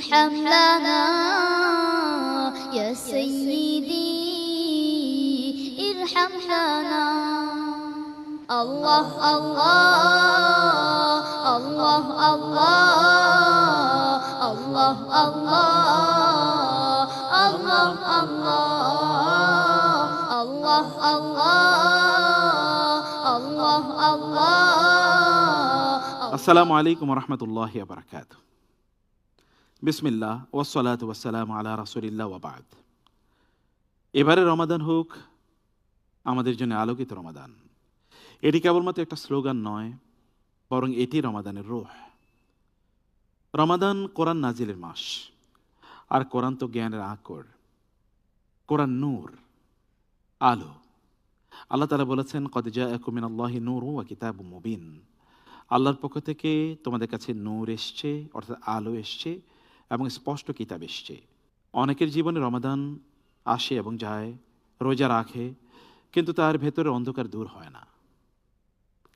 ارحم لنا يا سيدي ارحم لنا الله الله الله الله الله الله الله الله الله الله আসসালামু আলাইকুম রহমতুল্লাহি ওয়া বারাকাতুহু। বিসমিল্লাহ ওয়াসসালাতু ওয়াসসালামু আলা রাসূলিল্লাহ ওয়া বা'দ। এবারে রমাদান হোক আমাদের জন্য আলোকিত রমাদান। এটি কেবলমাত্র একটা স্লোগান নয়, বরং এটি রমাদানের রূহ। রমাদান কোরআন নাজিলের মাস, আর কোরআন তো জ্ঞানের আকর। কোরআন নূর, আলো। আল্লাহ তাআলা বলেছেন, কদ জাআকুম মিনাল্লাহি নূরুন ওয়া কিতাবুম মুবিন। আল্লাহর পক্ষ থেকে তোমাদের কাছে নূর এসছে, অর্থাৎ আলো এসছে, এবং স্পষ্ট কিতাব এসছে। অনেকের জীবনে রমাদান আসে এবং যায়, রোজা রাখে, কিন্তু তার ভেতরে অন্ধকার দূর হয় না।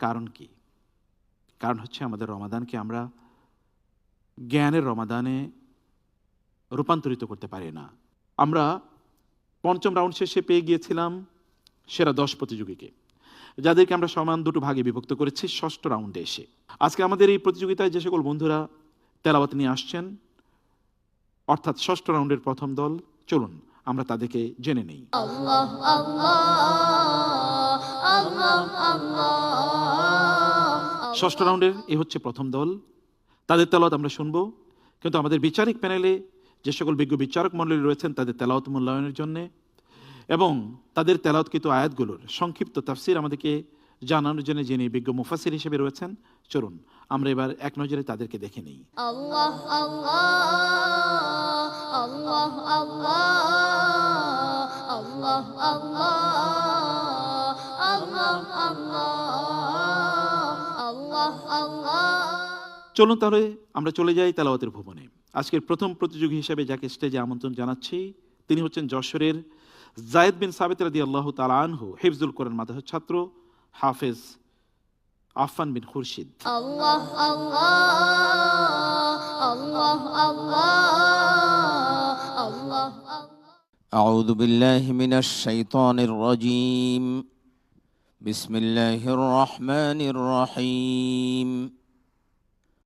কারণ কি? কারণ হচ্ছে আমাদের রমাদানকে আমরা জ্ঞানের রমাদানে রূপান্তরিত করতে পারি না। আমরা পঞ্চম রাউন্ড শেষে পেয়ে গিয়েছিলাম সেরা 10 প্রতিযোগীকে, যাদেরকে আমরা সমান দুটো ভাগে বিভক্ত করেছি ষষ্ঠ রাউন্ডে এসে। আজকে আমাদের এই প্রতিযোগিতায় যে সকল বন্ধুরা তেলাওয়াত নিয়ে আসছেন, অর্থাৎ ষষ্ঠ রাউন্ডের প্রথম দল, চলুন আমরা তাদেরকে জেনে নেই। আল্লাহ আল্লাহ আল্লাহ আল্লাহ। ষষ্ঠ রাউন্ডের এ হচ্ছে প্রথম দল, তাদের তেলাওয়াত আমরা শুনবো। কিন্তু আমাদের বিচারিক প্যানেলে যে সকল বিজ্ঞ বিচারক মণ্ডলী রয়েছেন, তাদের তেলাওয়াত মূল্যায়নের জন্যে এবং তাদের তেলাওয়াতকৃত আয়াতগুলোর সংক্ষিপ্ত তাফসির আমাদেরকে জানানোর জন্য যিনি বিজ্ঞ মুফাসসির হিসেবে রয়েছেন, চলুন আমরা এবার এক নজরে তাদেরকে দেখে নিই। আল্লাহ আল্লাহ আল্লাহ আল্লাহ আল্লাহ আল্লাহ আল্লাহ আল্লাহ। চলুন তাহলে আমরা চলে যাই তেলাওয়াতের ভুবনে। আজকের প্রথম প্রতিযোগী হিসেবে যাকে স্টেজে আমন্ত্রণ জানাচ্ছি, তিনি হচ্ছেন যশোরের যায়েদ বিন সাবিত রাদিয়াল্লাহু তাআলা আনহু, হিফজুল কোরআন মাদ্রাসার ছাত্র হাফেজ আফফান বিন খুরশিদ। আল্লাহ আল্লাহ আল্লাহ আল্লাহ আল্লাহ। أعوذ بالله من الشيطان الرجيم. بسم الله الرحمن الرحيم.